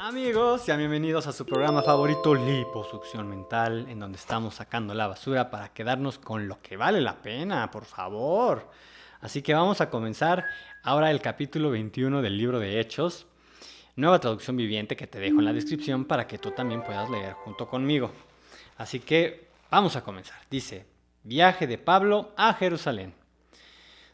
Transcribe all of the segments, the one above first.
Amigos, sean bienvenidos a su programa favorito, Liposucción Mental, en donde estamos sacando la basura para quedarnos con lo que vale la pena, por favor. Así que vamos a comenzar ahora el capítulo 21 del libro de Hechos, nueva traducción viviente que te dejo en la descripción para que tú también puedas leer junto conmigo. Así que vamos a comenzar. Dice, viaje de Pablo a Jerusalén.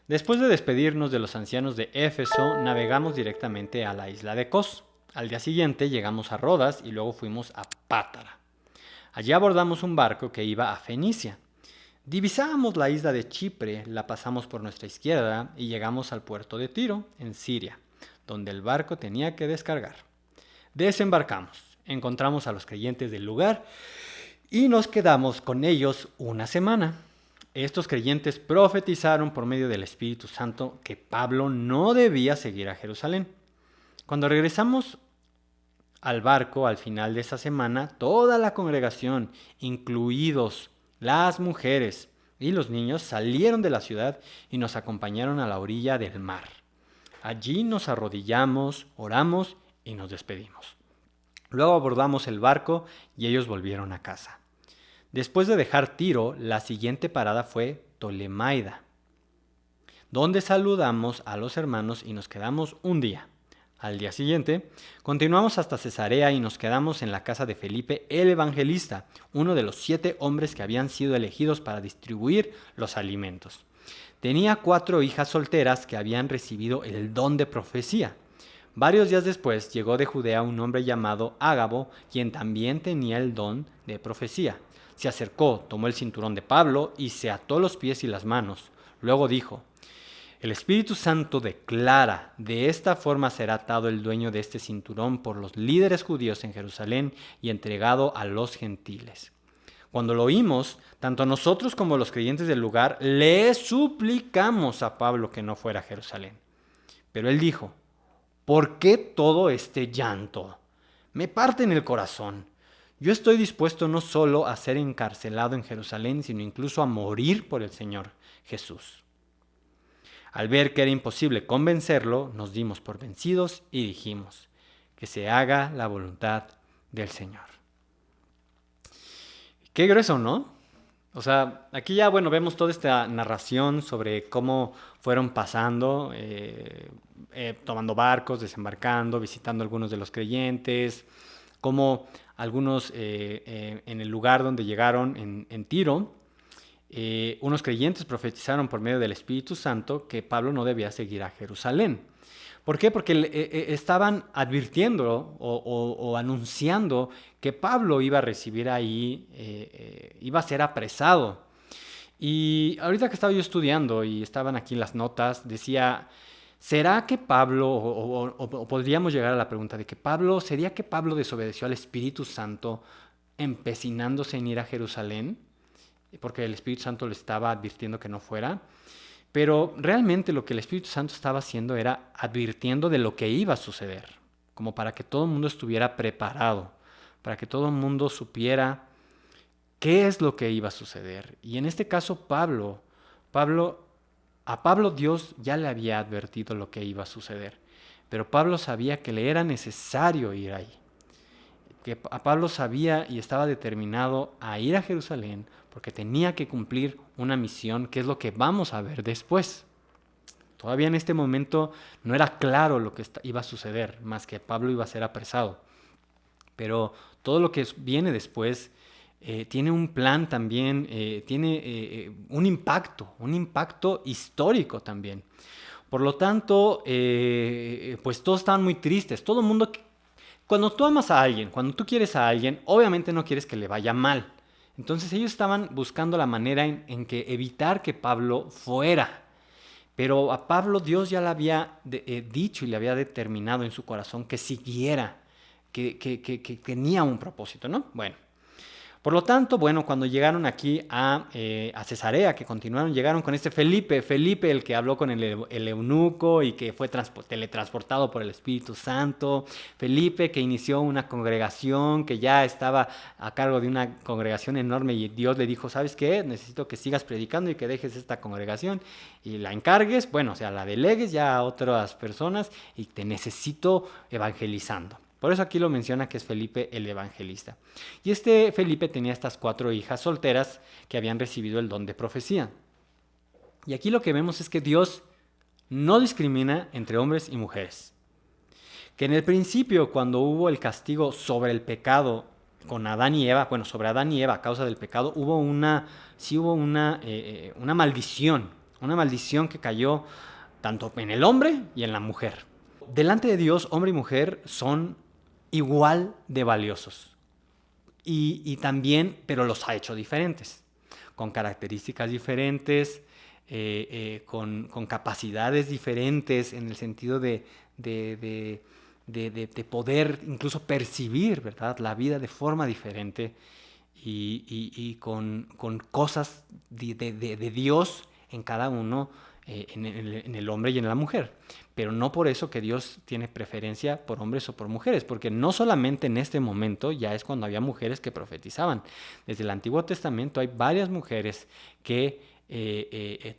Después de despedirnos de los ancianos de Éfeso, navegamos directamente a la isla de Cos. Al día siguiente llegamos a Rodas y luego fuimos a Pátara. Allí abordamos un barco que iba a Fenicia. Divisábamos la isla de Chipre, la pasamos por nuestra izquierda y llegamos al puerto de Tiro, en Siria, donde el barco tenía que descargar. Desembarcamos, encontramos a los creyentes del lugar y nos quedamos con ellos una semana. Estos creyentes profetizaron por medio del Espíritu Santo que Pablo no debía seguir a Jerusalén. Cuando regresamos al barco al final de esa semana, toda la congregación, incluidos las mujeres y los niños, salieron de la ciudad y nos acompañaron a la orilla del mar. Allí nos arrodillamos, oramos y nos despedimos. Luego abordamos el barco y ellos volvieron a casa. Después de dejar Tiro, la siguiente parada fue Tolemaida, donde saludamos a los hermanos y nos quedamos un día. Al día siguiente, continuamos hasta Cesarea y nos quedamos en la casa de Felipe el Evangelista, uno de los 7 hombres que habían sido elegidos para distribuir los alimentos. Tenía 4 hijas solteras que habían recibido el don de profecía. Varios días después llegó de Judea un hombre llamado Ágabo, quien también tenía el don de profecía. Se acercó, tomó el cinturón de Pablo y se ató los pies y las manos. Luego dijo, el Espíritu Santo declara, de esta forma será atado el dueño de este cinturón por los líderes judíos en Jerusalén y entregado a los gentiles. Cuando lo oímos, tanto nosotros como los creyentes del lugar le suplicamos a Pablo que no fuera a Jerusalén. Pero él dijo, ¿por qué todo este llanto? Me parte en el corazón. Yo estoy dispuesto no solo a ser encarcelado en Jerusalén, sino incluso a morir por el Señor Jesús. Al ver que era imposible convencerlo, nos dimos por vencidos y dijimos, que se haga la voluntad del Señor. Qué grueso, ¿no? O sea, aquí ya, vemos toda esta narración sobre cómo fueron pasando, tomando barcos, desembarcando, visitando a algunos de los creyentes, cómo algunos en el lugar donde llegaron, en Tiro, unos creyentes profetizaron por medio del Espíritu Santo que Pablo no debía seguir a Jerusalén. ¿Por qué? Porque estaban advirtiendo o anunciando que Pablo iba a recibir ahí, iba a ser apresado. Y ahorita que estaba yo estudiando y estaban aquí las notas, decía, ¿será que Pablo, o podríamos llegar a la pregunta de que ¿sería que Pablo desobedeció al Espíritu Santo empecinándose en ir a Jerusalén? Porque el Espíritu Santo le estaba advirtiendo que no fuera. Pero realmente lo que el Espíritu Santo estaba haciendo era advirtiendo de lo que iba a suceder, como para que todo el mundo estuviera preparado, para que todo el mundo supiera qué es lo que iba a suceder. Y en este caso a Pablo Dios ya le había advertido lo que iba a suceder, pero Pablo sabía que le era necesario ir ahí. Que a Pablo sabía y estaba determinado a ir a Jerusalén porque tenía que cumplir una misión, que es lo que vamos a ver después. Todavía en este momento no era claro lo que iba a suceder, más que Pablo iba a ser apresado. Pero todo lo que viene después tiene un plan también, tiene un impacto histórico también. Por lo tanto, pues todos estaban muy tristes. Todo el mundo, cuando tú amas a alguien, cuando tú quieres a alguien, obviamente no quieres que le vaya mal. Entonces ellos estaban buscando la manera en que evitar que Pablo fuera. Pero a Pablo Dios ya le había dicho y le había determinado en su corazón que siguiera, que tenía un propósito, ¿no? Bueno. Por lo tanto, cuando llegaron aquí a Cesarea, que continuaron, llegaron con este Felipe, el que habló con el eunuco y que fue teletransportado por el Espíritu Santo, Felipe que inició una congregación, que ya estaba a cargo de una congregación enorme y Dios le dijo, ¿sabes qué? Necesito que sigas predicando y que dejes esta congregación y la encargues, la delegues ya a otras personas y te necesito evangelizando. Por eso aquí lo menciona que es Felipe el evangelista. Y este Felipe tenía estas 4 hijas solteras que habían recibido el don de profecía. Y aquí lo que vemos es que Dios no discrimina entre hombres y mujeres. Que en el principio, cuando hubo el castigo sobre el pecado con Adán y Eva, bueno, sobre Adán y Eva a causa del pecado, hubo una maldición que cayó tanto en el hombre y en la mujer. Delante de Dios, hombre y mujer son igual de valiosos. Y también, pero los ha hecho diferentes, con características diferentes, con capacidades diferentes en el sentido de poder incluso percibir, ¿verdad?, la vida de forma diferente y con cosas de Dios en cada uno, en el hombre y en la mujer. Pero no por eso que Dios tiene preferencia por hombres o por mujeres, porque no solamente en este momento ya es cuando había mujeres que profetizaban. Desde el Antiguo Testamento hay varias mujeres que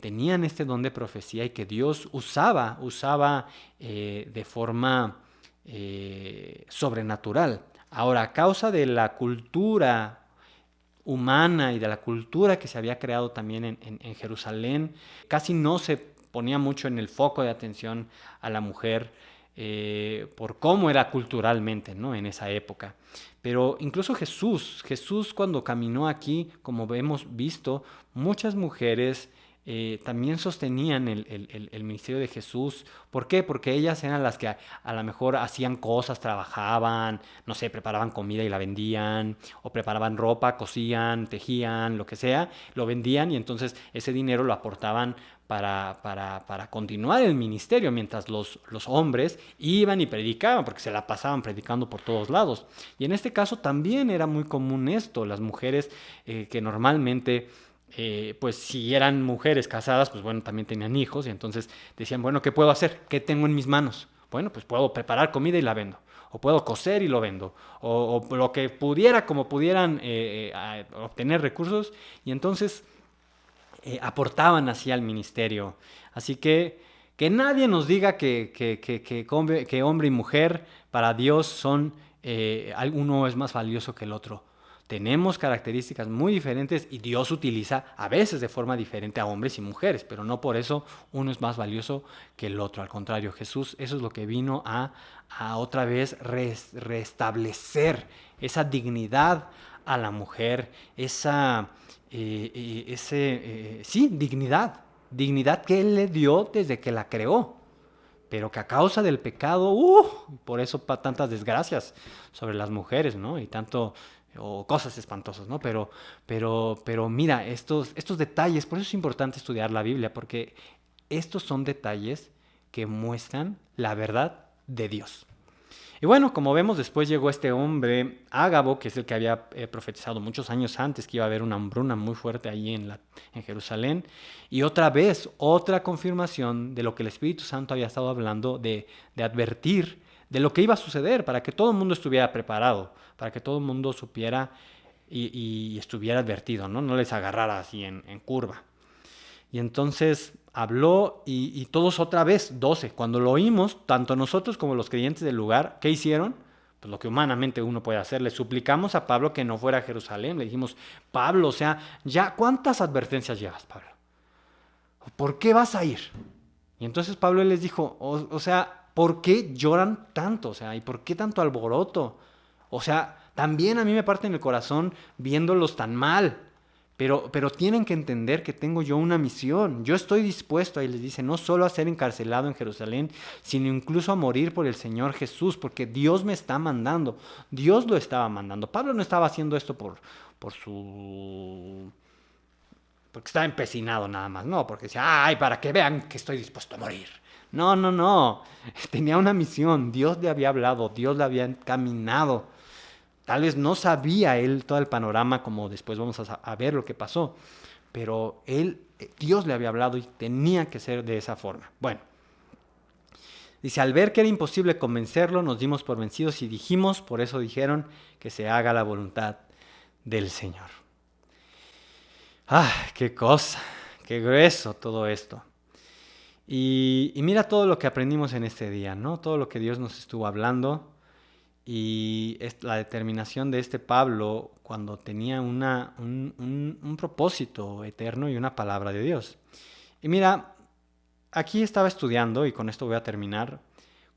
tenían este don de profecía y que Dios usaba de forma sobrenatural. Ahora, a causa de la cultura humana y de la cultura que se había creado también en Jerusalén, casi no se ponía mucho en el foco de atención a la mujer por cómo era culturalmente, ¿no?, en esa época. Pero incluso Jesús cuando caminó aquí, como hemos visto, muchas mujeres también sostenían el ministerio de Jesús. ¿Por qué? Porque ellas eran las que a lo mejor hacían cosas, trabajaban, no sé, preparaban comida y la vendían, o preparaban ropa, cosían, tejían, lo que sea, lo vendían y entonces ese dinero lo aportaban para continuar el ministerio, mientras los hombres iban y predicaban, porque se la pasaban predicando por todos lados. Y en este caso también era muy común esto, las mujeres que normalmente pues si eran mujeres casadas, pues bueno, también tenían hijos y entonces decían, bueno, ¿qué puedo hacer? ¿Qué tengo en mis manos? Bueno, pues puedo preparar comida y la vendo, o puedo coser y lo vendo, o lo que pudiera, como pudieran obtener recursos, y entonces aportaban así al ministerio. Así que nadie nos diga que hombre y mujer para Dios son, uno es más valioso que el otro. Tenemos características muy diferentes y Dios utiliza a veces de forma diferente a hombres y mujeres, pero no por eso uno es más valioso que el otro. Al contrario, Jesús eso es lo que vino a otra vez restablecer esa dignidad a la mujer, dignidad que Él le dio desde que la creó, pero que a causa del pecado, por eso tantas desgracias sobre las mujeres, ¿no? Y tanto, o cosas espantosas, ¿no? Pero mira, estos detalles, por eso es importante estudiar la Biblia, porque estos son detalles que muestran la verdad de Dios. Y bueno, como vemos, después llegó este hombre, Ágabo, que es el que había profetizado muchos años antes que iba a haber una hambruna muy fuerte ahí en Jerusalén. Y otra vez, otra confirmación de lo que el Espíritu Santo había estado hablando, de advertir de lo que iba a suceder, para que todo el mundo estuviera preparado, para que todo el mundo supiera y estuviera advertido, ¿no? No les agarrara así en curva. Y entonces habló y todos otra vez, 12. Cuando lo oímos, tanto nosotros como los creyentes del lugar, ¿qué hicieron? Pues lo que humanamente uno puede hacer. Le suplicamos a Pablo que no fuera a Jerusalén. Le dijimos, Pablo, o sea, ya, ¿cuántas advertencias llevas, Pablo? ¿Por qué vas a ir? Y entonces Pablo les dijo, o sea, ¿por qué lloran tanto? O sea, ¿y por qué tanto alboroto? O sea, también a mí me parte en el corazón viéndolos tan mal. Pero tienen que entender que tengo yo una misión. Yo estoy dispuesto, ahí les dice, no solo a ser encarcelado en Jerusalén, sino incluso a morir por el Señor Jesús, porque Dios me está mandando. Dios lo estaba mandando. Pablo no estaba haciendo esto porque estaba empecinado nada más, no, porque decía, ay, para que vean que estoy dispuesto a morir. No. Tenía una misión. Dios le había hablado, Dios le había encaminado. Tal vez no sabía él todo el panorama, como después vamos a ver lo que pasó, pero Dios le había hablado y tenía que ser de esa forma. Bueno, dice, al ver que era imposible convencerlo, nos dimos por vencidos y dijimos, por eso dijeron, que se haga la voluntad del Señor. Qué cosa, qué grueso todo esto. Y mira todo lo que aprendimos en este día, ¿no? Todo lo que Dios nos estuvo hablando. y es la determinación de este Pablo cuando tenía un propósito eterno y una palabra de Dios. Y mira, aquí estaba estudiando, y con esto voy a terminar,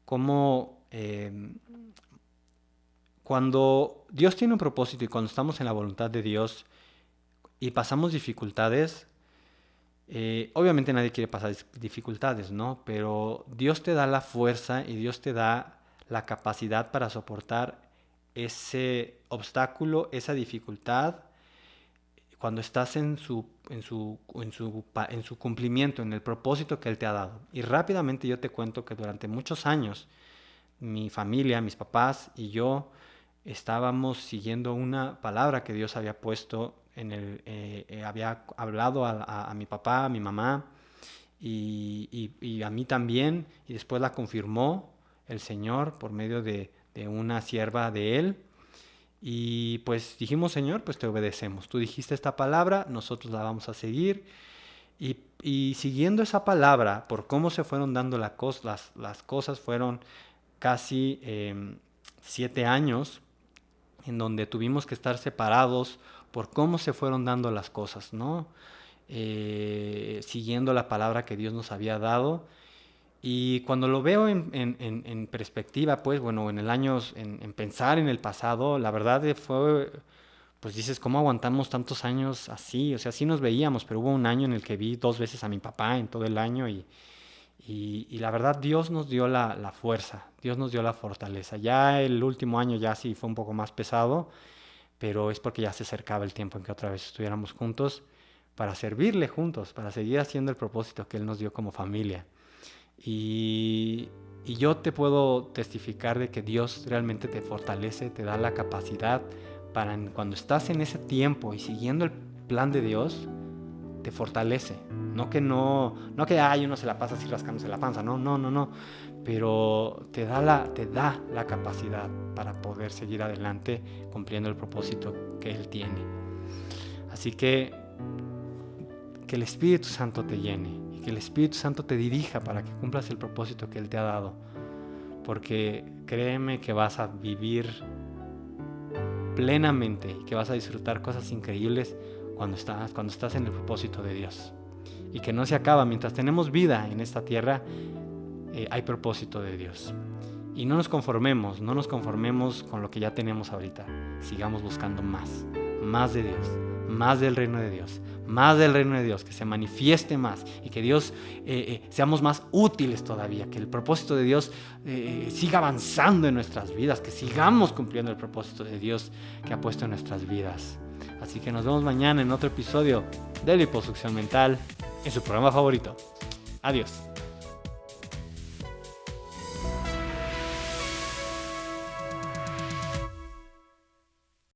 cómo cuando Dios tiene un propósito y cuando estamos en la voluntad de Dios y pasamos dificultades, obviamente nadie quiere pasar dificultades, ¿no? Pero Dios te da la fuerza y Dios te da la capacidad para soportar ese obstáculo, esa dificultad, cuando estás en su cumplimiento, en el propósito que Él te ha dado. Y rápidamente yo te cuento que durante muchos años mi familia, mis papás y yo estábamos siguiendo una palabra que Dios había puesto había hablado a mi papá, a mi mamá y a mí también, y después la confirmó el Señor por medio de una sierva de Él. Y pues dijimos, Señor, pues te obedecemos. Tú dijiste esta palabra, nosotros la vamos a seguir. Y siguiendo esa palabra, por cómo se fueron dando las cosas, fueron casi 7 años en donde tuvimos que estar separados por cómo se fueron dando las cosas, ¿no? Siguiendo la palabra que Dios nos había dado. Y cuando lo veo en perspectiva, pues bueno, en el año, en pensar en el pasado, la verdad fue, pues dices, ¿cómo aguantamos tantos años así? O sea, sí nos veíamos, pero hubo un año en el que vi 2 veces a mi papá en todo el año y la verdad Dios nos dio la fuerza, Dios nos dio la fortaleza. Ya el último año ya sí fue un poco más pesado, pero es porque ya se acercaba el tiempo en que otra vez estuviéramos juntos para servirle juntos, para seguir haciendo el propósito que Él nos dio como familia. Y yo te puedo testificar de que Dios realmente te fortalece, te da la capacidad para cuando estás en ese tiempo y siguiendo el plan de Dios, te fortalece. No que uno se la pasa así rascándose la panza, no. Pero te da la capacidad para poder seguir adelante cumpliendo el propósito que Él tiene. Así que el Espíritu Santo te llene y que el Espíritu Santo te dirija para que cumplas el propósito que Él te ha dado. Porque créeme que vas a vivir plenamente y que vas a disfrutar cosas increíbles cuando estás en el propósito de Dios. Y que no se acaba. Mientras tenemos vida en esta tierra, hay propósito de Dios. Y no nos conformemos con lo que ya tenemos ahorita. Sigamos buscando más de Dios, más del reino de Dios, más del reino de Dios, que se manifieste más y que Dios seamos más útiles todavía, que el propósito de Dios siga avanzando en nuestras vidas, que sigamos cumpliendo el propósito de Dios que ha puesto en nuestras vidas. Así que nos vemos mañana en otro episodio de Liposucción Mental, en su programa favorito. Adiós.